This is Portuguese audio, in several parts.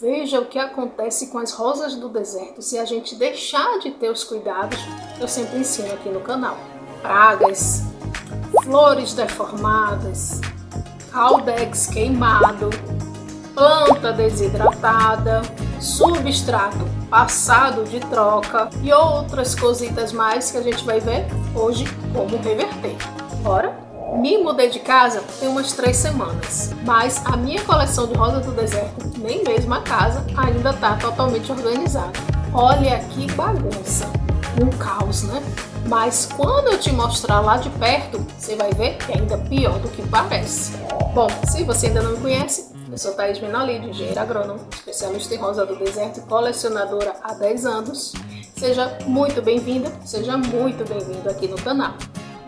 Veja o que acontece com as rosas do deserto se a gente deixar de ter os cuidados que eu sempre ensino aqui no canal. Pragas, flores deformadas, caudex queimado, planta desidratada, substrato passado de troca e outras cositas mais que a gente vai ver hoje como reverter. Bora? Me mudei de casa tem umas 3 semanas, mas a minha coleção de rosas do deserto, nem mesmo a casa, ainda está totalmente organizada. Olha que bagunça, um caos, né? Mas quando eu te mostrar lá de perto, você vai ver que é ainda pior do que parece. Bom, se você ainda não me conhece, eu sou Thaís Menalide, engenheira agrônoma, especialista em rosa do deserto e colecionadora há 10 anos. Seja muito bem-vinda, seja muito bem-vindo aqui no canal.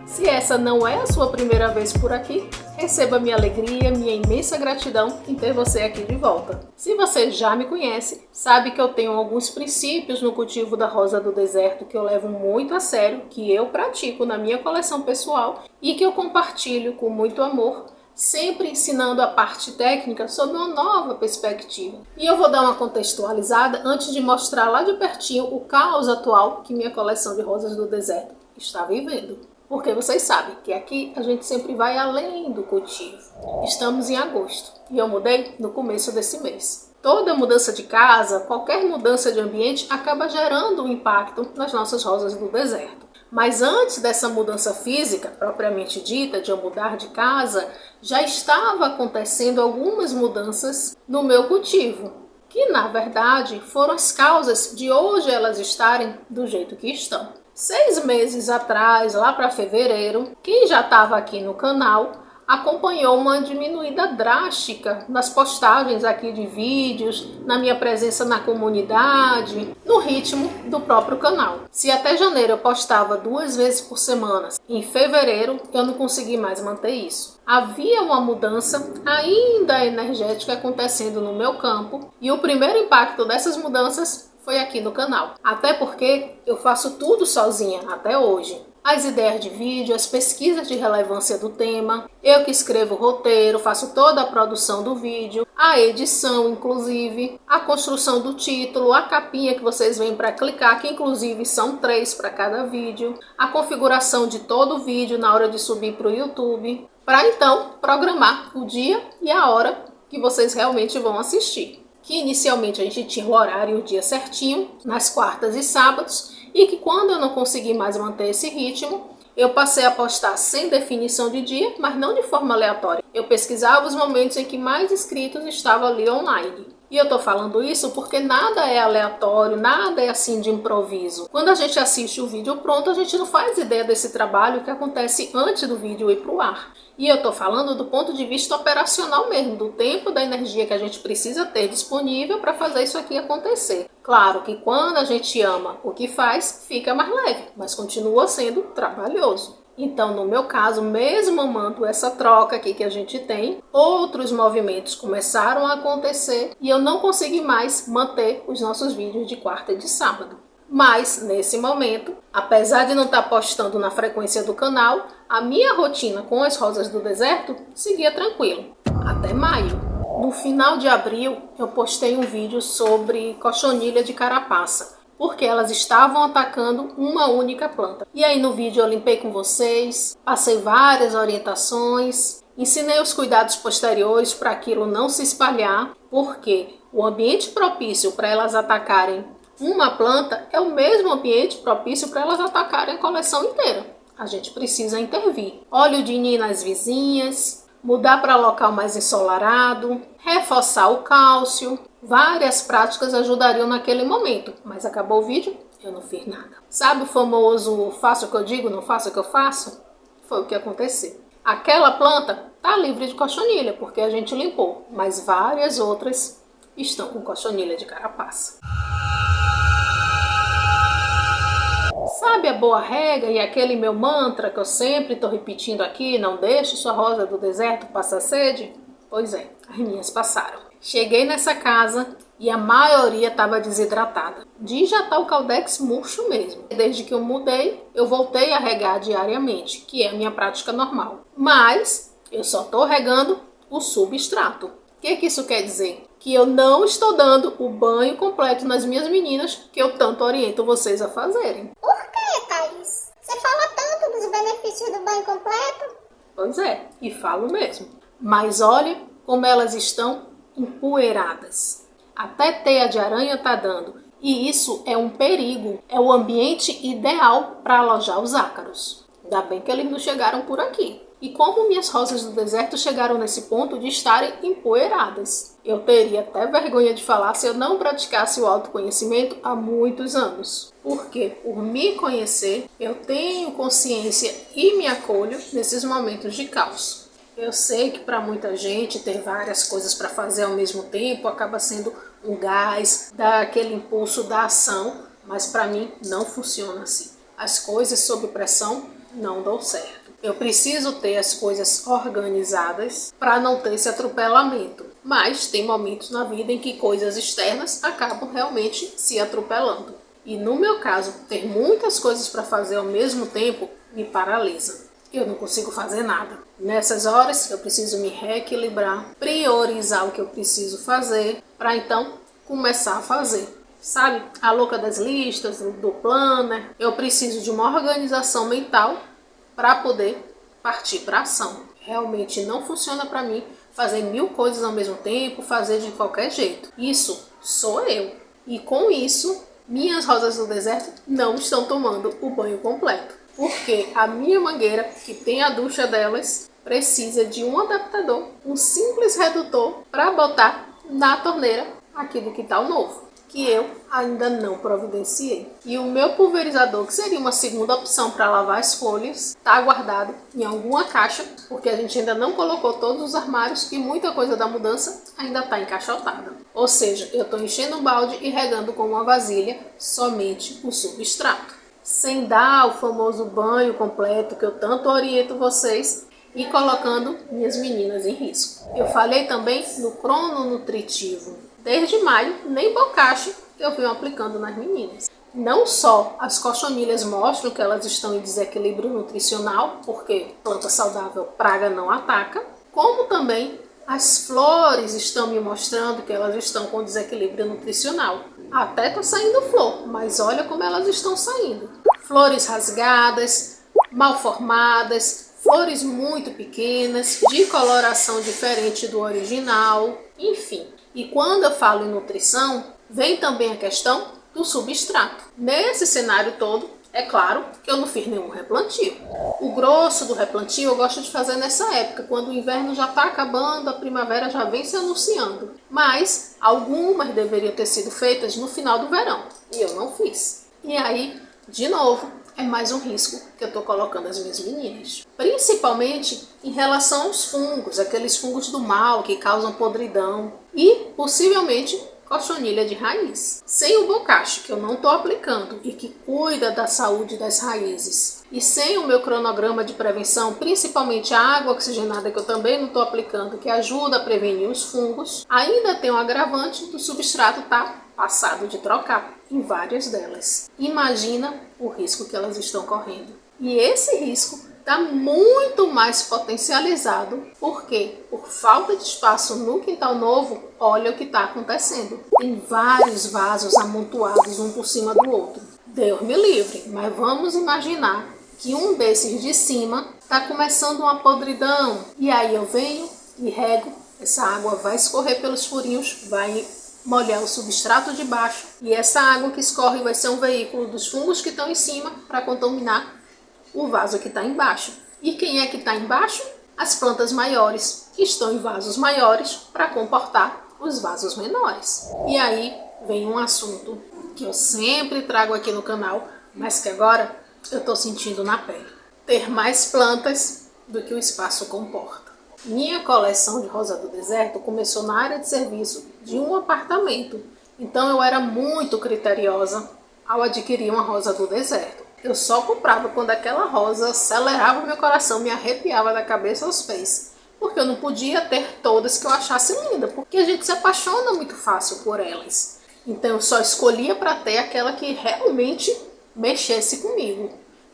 Se essa não é a sua primeira vez por aqui, receba minha alegria, minha imensa gratidão em ter você aqui de volta. Se você já me conhece, sabe que eu tenho alguns princípios no cultivo da rosa do deserto que eu levo muito a sério, que eu pratico na minha coleção pessoal e que eu compartilho com muito amor, sempre ensinando a parte técnica sob uma nova perspectiva. E eu vou dar uma contextualizada antes de mostrar lá de pertinho o caos atual que minha coleção de rosas do deserto está vivendo. Porque vocês sabem que aqui a gente sempre vai além do cultivo. Estamos em agosto e eu mudei no começo desse mês. Toda mudança de casa, qualquer mudança de ambiente acaba gerando um impacto nas nossas rosas do deserto. Mas antes dessa mudança física, propriamente dita, de eu mudar de casa, já estava acontecendo algumas mudanças no meu cultivo, que na verdade foram as causas de hoje elas estarem do jeito que estão. 6 meses atrás, lá para fevereiro, quem já estava aqui no canal acompanhou uma diminuída drástica nas postagens aqui de vídeos, na minha presença na comunidade, no ritmo do próprio canal. Se até janeiro eu postava 2 vezes por semana, em fevereiro eu não consegui mais manter isso. Havia uma mudança ainda energética acontecendo no meu campo e o primeiro impacto dessas mudanças foi aqui no canal. Até porque eu faço tudo sozinha até hoje. As ideias de vídeo, as pesquisas de relevância do tema, eu que escrevo o roteiro, faço toda a produção do vídeo, a edição inclusive, a construção do título, a capinha que vocês veem para clicar, que inclusive são 3 para cada vídeo, a configuração de todo o vídeo na hora de subir para o YouTube, para então programar o dia e a hora que vocês realmente vão assistir. Que inicialmente a gente tinha o horário e o dia certinho, nas quartas e sábados, e que quando eu não consegui mais manter esse ritmo, eu passei a postar sem definição de dia, mas não de forma aleatória. Eu pesquisava os momentos em que mais inscritos estavam ali online. E eu tô falando isso porque nada é aleatório, nada é assim de improviso. Quando a gente assiste o vídeo pronto, a gente não faz ideia desse trabalho que acontece antes do vídeo ir pro ar. E eu tô falando do ponto de vista operacional mesmo, do tempo, da energia que a gente precisa ter disponível para fazer isso aqui acontecer. Claro que quando a gente ama o que faz, fica mais leve, mas continua sendo trabalhoso. Então, no meu caso, mesmo amando essa troca aqui que a gente tem, outros movimentos começaram a acontecer e eu não consegui mais manter os nossos vídeos de quarta e de sábado. Mas, nesse momento, apesar de não estar postando na frequência do canal, a minha rotina com as rosas do deserto seguia tranquilo, até maio. No final de abril, eu postei um vídeo sobre cochonilha de carapaça, porque elas estavam atacando uma única planta. E aí no vídeo eu limpei com vocês, passei várias orientações, ensinei os cuidados posteriores para aquilo não se espalhar, porque o ambiente propício para elas atacarem uma planta é o mesmo ambiente propício para elas atacarem a coleção inteira. A gente precisa intervir. Óleo de ninho nas vizinhas, mudar para local mais ensolarado, reforçar o cálcio. Várias práticas ajudariam naquele momento, mas acabou o vídeo, eu não fiz nada. Sabe o famoso faço o que eu digo, não faço o que eu faço? Foi o que aconteceu. Aquela planta está livre de cochonilha, porque a gente limpou, mas várias outras estão com cochonilha de carapaça. Sabe a boa regra e aquele meu mantra que eu sempre estou repetindo aqui, não deixe sua rosa do deserto passar sede? Pois é, as minhas passaram. Cheguei nessa casa e a maioria estava desidratada. De já tá o caudex murcho mesmo. Desde que eu mudei, eu voltei a regar diariamente, que é a minha prática normal. Mas eu só estou regando o substrato. O que isso quer dizer? que eu não estou dando o banho completo nas minhas meninas que eu tanto oriento vocês a fazerem. Por quê, Thaís? Você fala tanto dos benefícios do banho completo? Pois é, e falo mesmo. Mas olha como elas estão empoeiradas. Até teia de aranha tá dando. E isso é um perigo. É o ambiente ideal para alojar os ácaros. Ainda bem que eles não chegaram por aqui. E como minhas rosas do deserto chegaram nesse ponto de estarem empoeiradas? Eu teria até vergonha de falar se eu não praticasse o autoconhecimento há muitos anos. Porque, por me conhecer, eu tenho consciência e me acolho nesses momentos de caos. Eu sei que para muita gente ter várias coisas para fazer ao mesmo tempo acaba sendo um gás, dá aquele impulso da ação, mas para mim não funciona assim. As coisas sob pressão não dão certo. Eu preciso ter as coisas organizadas para não ter esse atropelamento. Mas tem momentos na vida em que coisas externas acabam realmente se atropelando. E no meu caso, ter muitas coisas para fazer ao mesmo tempo me paralisa. Eu não consigo fazer nada. Nessas horas eu preciso me reequilibrar, priorizar o que eu preciso fazer para então começar a fazer. Sabe, a louca das listas, do planner, eu preciso de uma organização mental para poder partir para a ação. Realmente não funciona para mim fazer 1000 coisas ao mesmo tempo, fazer de qualquer jeito. Isso sou eu. E com isso, minhas rosas do deserto não estão tomando o banho completo. Porque a minha mangueira, que tem a ducha delas, precisa de um adaptador, um simples redutor para botar na torneira aqui do quintal novo, que eu ainda não providenciei. E o meu pulverizador, que seria uma segunda opção para lavar as folhas, está guardado em alguma caixa, porque a gente ainda não colocou todos os armários e muita coisa da mudança ainda está encaixotada. Ou seja, eu estou enchendo um balde e regando com uma vasilha somente o substrato, sem dar o famoso banho completo que eu tanto oriento vocês e colocando minhas meninas em risco. Eu falei também no crononutritivo. Desde maio, nem bocache eu venho aplicando nas meninas. Não só as cochonilhas mostram que elas estão em desequilíbrio nutricional, porque planta saudável praga não ataca, como também as flores estão me mostrando que elas estão com desequilíbrio nutricional. Até está saindo flor, mas olha como elas estão saindo. Flores rasgadas, mal formadas, flores muito pequenas, de coloração diferente do original, enfim. E quando eu falo em nutrição, vem também a questão do substrato. Nesse cenário todo, é claro que eu não fiz nenhum replantio. O grosso do replantio eu gosto de fazer nessa época, quando o inverno já está acabando, a primavera já vem se anunciando. Mas algumas deveriam ter sido feitas no final do verão, e eu não fiz. E aí, de novo, é mais um risco que eu estou colocando as minhas meninas. Principalmente em relação aos fungos, aqueles fungos do mal que causam podridão e possivelmente cochonilha de raiz. Sem o bocache, que eu não estou aplicando e que cuida da saúde das raízes, e sem o meu cronograma de prevenção, principalmente a água oxigenada, que eu também não estou aplicando, que ajuda a prevenir os fungos, ainda tem um agravante do substrato estar passado de trocar em várias delas. Imagina o risco que elas estão correndo. E esse risco está muito mais potencializado, porque por falta de espaço no quintal novo, olha o que está acontecendo. Tem vários vasos amontoados um por cima do outro. Deus me livre, mas vamos imaginar que um desses de cima está começando uma podridão. E aí eu venho e rego, essa água vai escorrer pelos furinhos, vai molhar o substrato de baixo, e essa água que escorre vai ser um veículo dos fungos que estão em cima para contaminar o vaso que está embaixo. E quem é que está embaixo? As plantas maiores, que estão em vasos maiores para comportar os vasos menores. E aí vem um assunto que eu sempre trago aqui no canal, mas que agora eu estou sentindo na pele. Ter mais plantas do que o espaço comporta. Minha coleção de rosa do deserto começou na área de serviço de um apartamento. Então eu era muito criteriosa ao adquirir uma rosa do deserto. Eu só comprava quando aquela rosa acelerava meu coração, me arrepiava da cabeça aos pés. Porque eu não podia ter todas que eu achasse linda, porque a gente se apaixona muito fácil por elas. Então eu só escolhia para ter aquela que realmente mexesse comigo.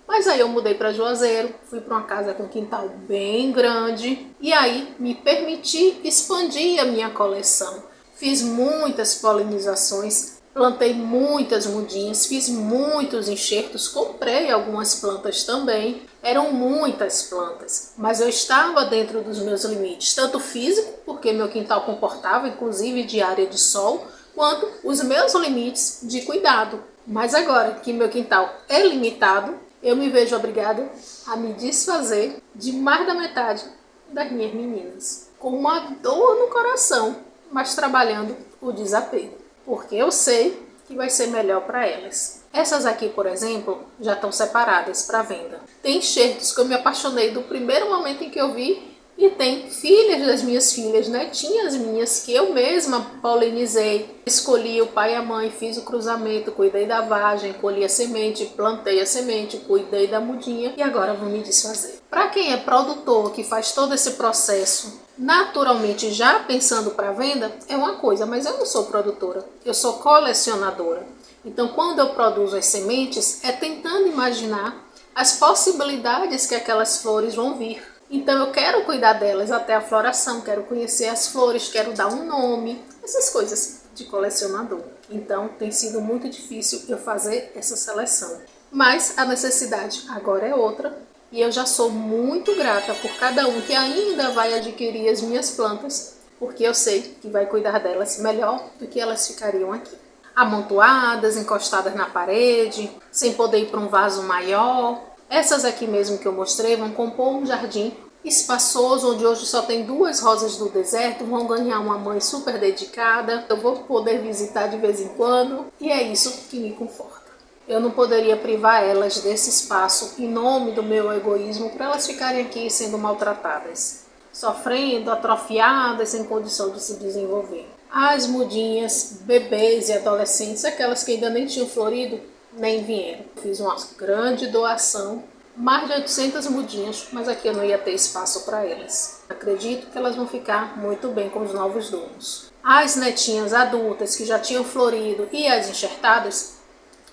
Mas aí eu mudei para Juazeiro, fui para uma casa com um quintal bem grande e aí me permiti expandir a minha coleção. fiz muitas polinizações, plantei muitas mudinhas, fiz muitos enxertos, comprei algumas plantas também. Eram muitas plantas, mas eu estava dentro dos meus limites, tanto físico, porque meu quintal comportava inclusive de área de sol, quanto os meus limites de cuidado. Mas agora que meu quintal é limitado, eu me vejo obrigada a me desfazer de mais da metade das minhas meninas, com uma dor no coração, mas trabalhando o desapego, porque eu sei que vai ser melhor para elas. Essas aqui, por exemplo, já estão separadas para venda. Tem enxertos que eu me apaixonei do primeiro momento em que eu vi, e tem filhas das minhas filhas, netinhas minhas, que eu mesma polinizei. Escolhi o pai e a mãe, fiz o cruzamento, cuidei da vagem, colhi a semente, plantei a semente, cuidei da mudinha e agora vou me desfazer. Para quem é produtor, que faz todo esse processo naturalmente já pensando para venda, é uma coisa, mas eu não sou produtora, eu sou colecionadora. Então, quando eu produzo as sementes, é tentando imaginar as possibilidades que aquelas flores vão vir. Então, eu quero cuidar delas até a floração, quero conhecer as flores, quero dar um nome, essas coisas de colecionador. Então, tem sido muito difícil eu fazer essa seleção. Mas a necessidade agora é outra e eu já sou muito grata por cada um que ainda vai adquirir as minhas plantas, porque eu sei que vai cuidar delas melhor do que elas ficariam aqui. Amontoadas, encostadas na parede, sem poder ir para um vaso maior. Essas aqui mesmo que eu mostrei vão compor um jardim espaçoso, onde hoje só tem 2 rosas do deserto, vão ganhar uma mãe super dedicada, eu vou poder visitar de vez em quando, e é isso que me conforta. Eu não poderia privar elas desse espaço em nome do meu egoísmo para elas ficarem aqui sendo maltratadas, sofrendo, atrofiadas, sem condição de se desenvolver. As mudinhas, bebês e adolescentes, aquelas que ainda nem tinham florido, nem vieram. Fiz uma grande doação, mais de 800 mudinhas, mas aqui eu não ia ter espaço para elas. Acredito que elas vão ficar muito bem com os novos donos. As netinhas adultas que já tinham florido e as enxertadas,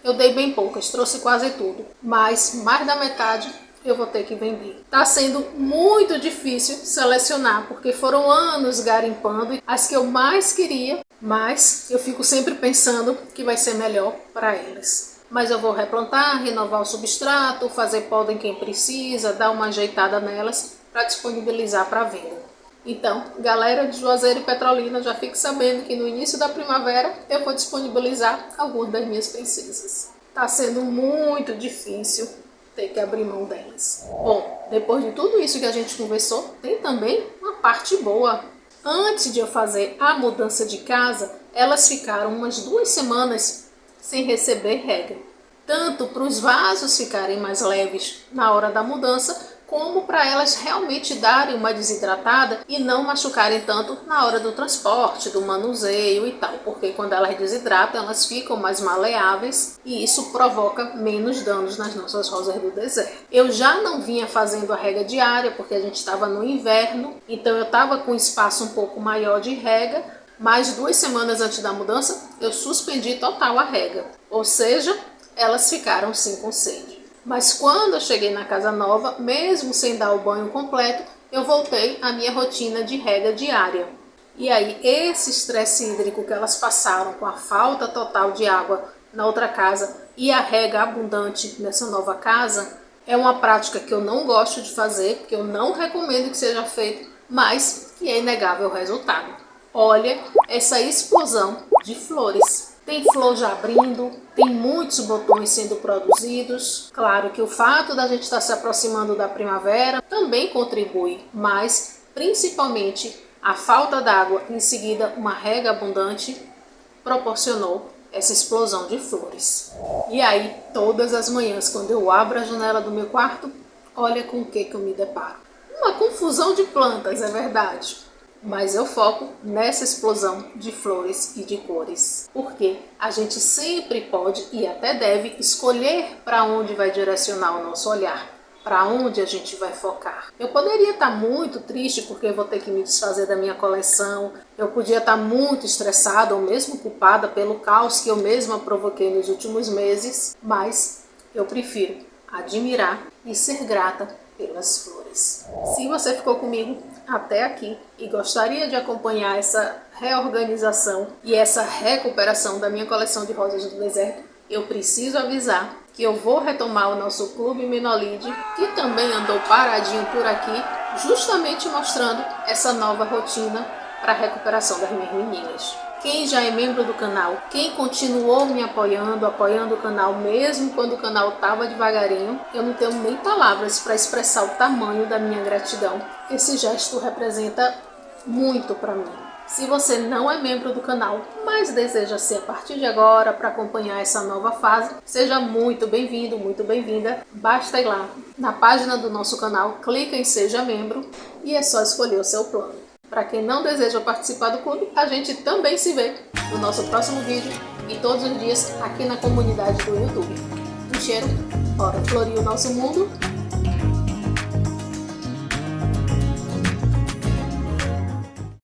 eu dei bem poucas, trouxe quase tudo, mas mais da metade eu vou ter que vender. Tá sendo muito difícil selecionar, porque foram anos garimpando as que eu mais queria, mas eu fico sempre pensando que vai ser melhor para elas. Mas eu vou replantar, renovar o substrato, fazer poda em quem precisa, dar uma ajeitada nelas para disponibilizar para venda. Então, galera de Juazeiro e Petrolina, já fique sabendo que no início da primavera eu vou disponibilizar algumas das minhas princesas. Tá sendo muito difícil ter que abrir mão delas. Bom, depois de tudo isso que a gente conversou, tem também uma parte boa. Antes de eu fazer a mudança de casa, elas ficaram umas 2 semanas sem receber rega. Tanto para os vasos ficarem mais leves na hora da mudança, como para elas realmente darem uma desidratada e não machucarem tanto na hora do transporte, do manuseio e tal, porque quando elas desidratam, elas ficam mais maleáveis e isso provoca menos danos nas nossas rosas do deserto. Eu já não vinha fazendo a rega diária, porque a gente estava no inverno, então eu estava com um espaço um pouco maior de rega, mas 2 semanas antes da mudança, eu suspendi total a rega, ou seja, elas ficaram sim com sede. Mas quando eu cheguei na casa nova, mesmo sem dar o banho completo, eu voltei à minha rotina de rega diária. E aí, esse estresse hídrico que elas passaram com a falta total de água na outra casa e a rega abundante nessa nova casa, é uma prática que eu não gosto de fazer, que eu não recomendo que seja feito, mas que é inegável o resultado. Olha essa explosão de flores. Tem flor já abrindo, tem muitos botões sendo produzidos. Claro que o fato da gente estar se aproximando da primavera também contribui, mas principalmente a falta d'água e em seguida uma rega abundante proporcionou essa explosão de flores. E aí, todas as manhãs, quando eu abro a janela do meu quarto, olha com o que eu me deparo. Uma confusão de plantas, é verdade. Mas eu foco nessa explosão de flores e de cores, porque a gente sempre pode e até deve escolher para onde vai direcionar o nosso olhar, para onde a gente vai focar. Eu poderia estar muito triste porque eu vou ter que me desfazer da minha coleção, eu podia estar muito estressada ou mesmo culpada pelo caos que eu mesma provoquei nos últimos meses, mas eu prefiro admirar e ser grata pelas flores. Se você ficou comigo até aqui e gostaria de acompanhar essa reorganização e essa recuperação da minha coleção de rosas do deserto, eu preciso avisar que eu vou retomar o nosso Clube Menolide, que também andou paradinho por aqui, justamente mostrando essa nova rotina para a recuperação das minhas meninas. Quem já é membro do canal, quem continuou me apoiando o canal mesmo quando o canal estava devagarinho, eu não tenho nem palavras para expressar o tamanho da minha gratidão. Esse gesto representa muito para mim. Se você não é membro do canal, mas deseja ser a partir de agora para acompanhar essa nova fase, seja muito bem-vindo, muito bem-vinda. Basta ir lá na página do nosso canal, clica em Seja Membro e é só escolher o seu plano. Para quem não deseja participar do clube, a gente também se vê no nosso próximo vídeo e todos os dias aqui na comunidade do YouTube. Um cheiro, bora florir o nosso mundo.